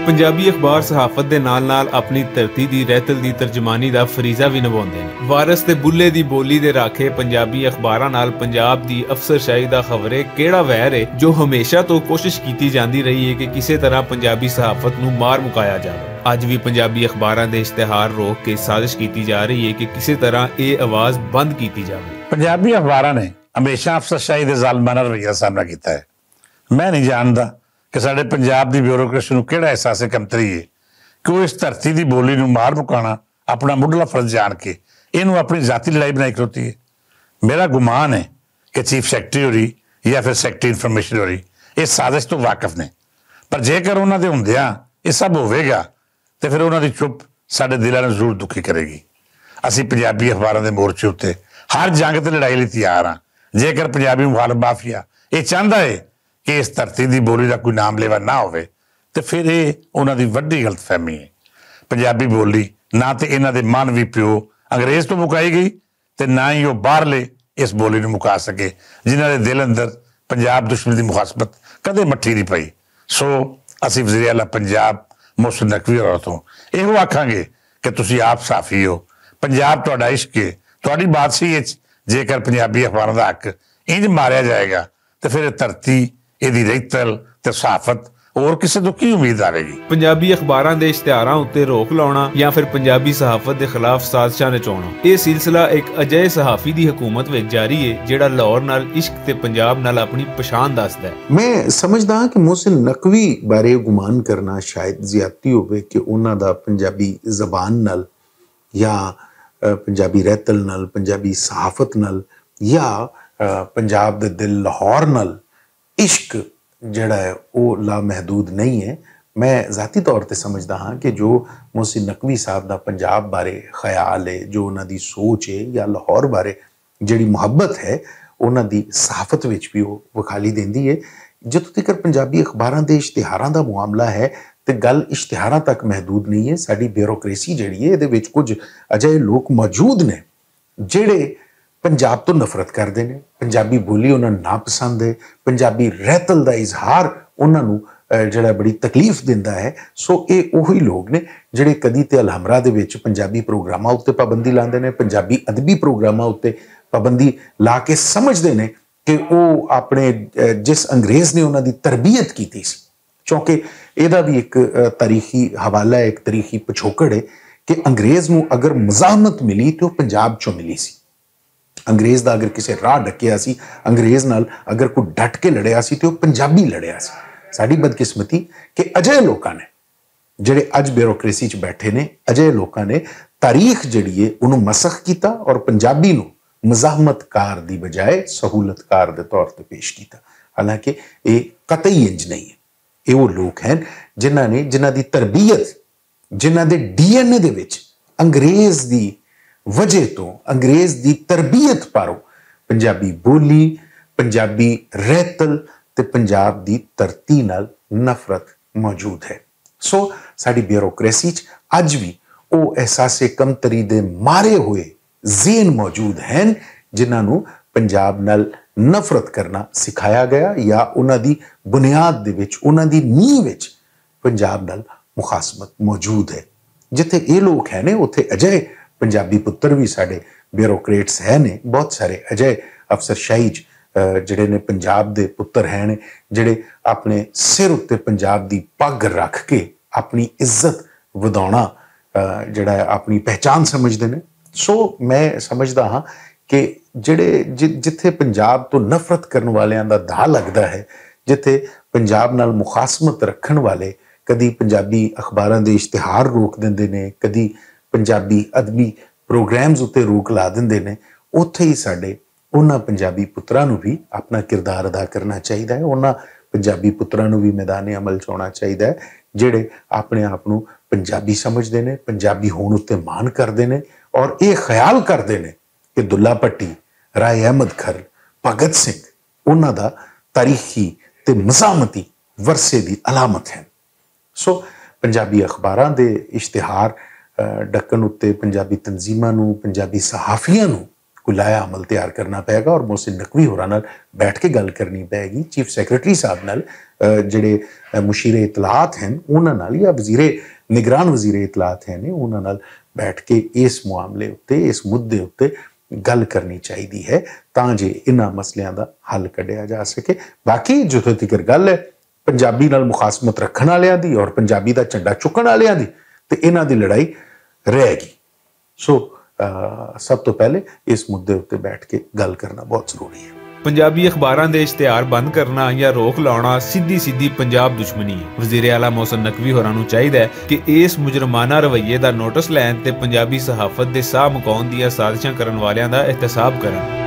पंजाबी अखबार सहाफत दे नाल-नाल अपनी धरती दी रहतल दी तर्जमानी दा फरीज़ा भी निभाउंदे ने। वारस ते बुल्ले दी बोली दे राखे पंजाबी अखबारां नाल पंजाब दी अफसरशाही दा खबरे केड़ा वैर है जो हमेशा तो कोशिश कीती जांदी रही है कि किसी तरह पंजाबी सहाफत नूं मार मुकाया जाए। अज भी पंजाबी अखबारां दे इश्तिहार रोक के साजिश कीती जा रही है कि किसी तरह ये आवाज बंद कीती जाए। पंजाबी अखबारां ने हमेशा अफसरशाही दे ज़ालिमाना रवैया सामना कीता है। मैं नहीं जानदा कि साडे पंजाब दी ब्यूरोक्रेसी नूं किहड़ा एहसास कमतरी है कि वो इस धरती की बोली नूं मार मुकाना अपना मुढ़ला फर्ज जान के इनू अपनी जाती लड़ाई बनाई खलोती है। मेरा गुमान है कि चीफ सैकटरी होरी या फिर सैकटरी इन्फॉर्मेशन होरी इस साजिश तो वाकफ ने, पर जेकर उन्होंने होंदियां ये सब होवेगा तो फिर उन्होंने चुप साडे दिलां नूं जरूर दुखी करेगी। असीं पंजाबी अखबारां दे मोर्चे उत्ते हर जंग ते लड़ाई लई तैयार हाँ। जेकर पंजाबी मुखालफ माफिया ये चाहता है कि इस धरती की बोली का कोई नाम लेवा ना हो तो फिर ये उन्होंने वड्डी गलतफहमी है। पंजाबी बोली ना तो इन्हों के मन भी प्यो अंग्रेज तो मुकाई गई तो ना ही वो बाहरले इस बोली में मुका सके जिन्हों के दिल अंदर पंजाब दुश्मन की मुखासमत कदे मट्ठी नहीं पई। सो असी वज़ीर आला पंजाब मोहसिन नकवी होरां तो इहो आखांगे कि तुसी आप साफी हो, पंजाब तुहाडा इश्क है, तुहाडी बादशाही जेकर पंजाबी अखबारों का हक इंज मारिया जाएगा तो फिर धरती ਇਹਦੀ ਰਹਿਤਲ ਤੇ ਸਹਾਫਤ और किसी तो की उम्मीद आएगी। पंजाबी अखबारां दे इश्तिहारां उत्ते रोक लाउणा या फिर पंजाबी सहाफत दे खिलाफ साजिशां रचाउणा ये सिलसिला एक अजय सहाफी दी हुकूमत विच जारी है जेड़ा लाहौर नाल इश्क ते पंजाब नाल अपनी पछाण दसदा है। मैं समझदा हां कि मोहसिन नकवी बारे गुमान करना शायद ज्यादती होवे कि उन्हां दा पंजाबी जबान नाल या पंजाबी रहतल नाल पंजाबी सहाफत नाल या पंजाब दे दिल लाहौर नाल इश्क जड़ा है वो लामहदूद नहीं है। मैं ज़ाती तौर पर समझदा हाँ कि जो मोहसिन नकवी साहब का पंजाब बारे ख्याल है, जो उन्होंने सोच है या लाहौर बारे जिहड़ी मुहब्बत है उन्होंने सहाफत विच भी वो विखाली देंदी है। जितों तक पंजाबी अखबारां दे इश्तिहारां दा मामला है तो गल इश्तिहारां तक महदूद नहीं है। साडी ब्यूरोक्रेसी जिहड़ी है इहदे विच कुछ अजिहे लोग मौजूद ने जिहड़े पंजाब तो नफरत करते हैं, पंजाबी बोली उन्होंने नापसंद है, पंजाबी रहतल का इजहार उन्होंने जड़ा बड़ी तकलीफ दिंदा है। सो ये उही लोग ने जिहड़े कदी ते अलहमरा दे विच पंजाबी प्रोग्रामां उत्ते पाबंदी लाते हैं, पंजाबी अदबी प्रोग्रामां उत्ते पाबंदी ला के समझते हैं कि वो अपने जिस अंग्रेज़ ने उन्होंने तरबियत की थी, क्योंकि यदा भी एक तारीखी हवाला है, एक तारीखी पिछोकड़ है कि अंग्रेज़ नूं अगर मज़ाहमत मिली तो पंजाब चों मिली सी। अंग्रेज़ दा अगर किसी राह डकिया सी, अंग्रेज़ नाल अगर कोई डट के लड़िया सी तो पंजाबी लड़िया सी। साडी बदकिस्मती कि अजिहे लोकां ने जिहड़े अज ब्यूरोक्रेसी च बैठे ने, अजिहे लोकां ने तारीख जिहड़ी है उन्होंने मसख किया और पंजाबी नूं मज़ाहमतकार दी बजाय सहूलतकार दे तौर पर पेश किया। हालांकि ये कतई इंज नहीं है। ये वो लोग हैं जिन्हां दी तरबियत जिन्हां दे DNA दे विच अंग्रेज़ दी वजह तो अंग्रेज़ दी तरबियत पारो पंजाबी बोली, पंजाबी रहतल ते पंजाब दी धरती नाल नफरत मौजूद है। सो साडी ब्यूरोक्रेसी च अज भी वो एहसासे कमतरी दे मारे हुए ज़ेन मौजूद हैं जिन्हां नूं पंजाब नाल नफरत करना सिखाया गया या उन्हां दी बुनियाद दे विच उन्हां दी नींह विच पंजाब नाल मुखासमत मौजूद है। जिथे ये लोग हैं ने उत्थे अजिहे पंजाबी पुत्र भी साढ़े ब्यूरोक्रेट्स है ने, बहुत सारे अजिहे अफसरशाही जिहड़े ने पंजाब दे पुत्र हैं ने जिहड़े अपने सिर उत्ते पंजाब दी पग रख के अपनी इज्जत वधाउणा जिहड़ा अपनी पहचान समझते हैं। सो मैं समझदा हाँ कि जिथे पंजाब तो नफरत करने वालियां दा दा लगदा है, जिथे पंजाब नाल मुखासमत रखण वाले कदी पंजाबी अखबारां दे इश्तिहार रोक दिंदे ने, कदी पंजाबी अदबी प्रोग्राम्स उत्ते रोक ला दिंदे ने, उत्थे ही साडे उन्हां पंजाबी पुत्रां नूं भी अपना किरदार अदा करना चाहिए है। उन्हां पंजाबी पुत्रां नूं भी मैदाने अमल च आउणा चाहिए है जिहड़े अपने आप नूं पंजाबी समझदे ने, पंजाबी होण उत्ते मान करदे ने और ये ख्याल करदे ने कि दुल्ला भट्टी, राय अहमद खर, भगत सिंह उन्हां दा तारीखी ते मज़ाहमती वरसे दी अलामत है। सो पंजाबी अखबारां दे इश्तिहार डक्कन उत्ते पंजाबी तंजीमां नूं, पंजाबी सहाफियां नूं कोई लाया अमल तैयार करना पेगा और मोहसिन नकवी होरां नाल बैठ के गल करनी पेगी, चीफ सैक्रटरी साहब नाल ਜਿਹੜੇ ਮੁਸ਼ੀਰੇ ਇਤਲਾਤ ਹਨ ਉਹਨਾਂ ਨਾਲ ਜਾਂ ਨਿਗਰਾਨ ਵਜ਼ੀਰੇ ਇਤਲਾਤ ਹੈ ਨੇ ਉਹਨਾਂ ਨਾਲ ਬੈਠ ਕੇ ਇਸ ਮਾਮਲੇ ਉੱਤੇ ਇਸ ਮੁੱਦੇ ਉੱਤੇ ਗੱਲ ਕਰਨੀ ਚਾਹੀਦੀ ਹੈ ਤਾਂ ਜੇ ਇਹਨਾਂ ਮਸਲਿਆਂ ਦਾ ਹੱਲ ਕੱਢਿਆ ਜਾ ਸਕੇ। ਬਾਕੀ ਜਿੱਥੋਂ ਤੱਕ ਗੱਲ ਹੈ ਪੰਜਾਬੀ ਨਾਲ ਮੁਖਾਸਮਤ ਰੱਖਣ ਵਾਲਿਆਂ ਦੀ ਔਰ ਪੰਜਾਬੀ ਦਾ ਝੰਡਾ ਚੁੱਕਣ ਵਾਲਿਆਂ ਦੀ ਤੇ ਇਹਨਾਂ ਦੀ ਲੜਾਈ ਰਹੇਗੀ। ਸੋ ਸਭ ਤੋਂ ਪਹਿਲੇ ਇਸ ਮੁੱਦੇ ਉੱਤੇ ਬੈਠ ਕੇ ਗੱਲ ਕਰਨਾ ਬਹੁਤ ਜ਼ਰੂਰੀ ਹੈ। ਪੰਜਾਬੀ ਅਖਬਾਰਾਂ ਦੇ ਇਸ਼ਤਿਹਾਰ ਬੰਦ ਕਰਨਾ ਜਾਂ ਰੋਕ ਲਾਉਣਾ ਸਿੱਧੀ ਪੰਜਾਬ ਦੁਸ਼ਮਣੀ ਹੈ। ਵਜ਼ੀਰ ਆਲਾ ਮੋਹਸਿਨ ਨਕਵੀ ਹੋਰਾਂ ਨੂੰ ਚਾਹੀਦਾ ਹੈ ਕਿ ਇਸ ਮੁਜਰਮਾਨਾ ਰਵੱਈਏ ਦਾ ਨੋਟਿਸ ਲੈਣ ਤੇ ਪੰਜਾਬੀ ਸਹਾਫਤ ਦੇ ਸਾਹ ਮੁਕਾਉਣ ਦੀਆਂ ਸਾਜ਼ਿਸ਼ਾਂ ਕਰਨ ਵਾਲਿਆਂ ਦਾ ਇਹਤਸਾਬ ਕਰਨ।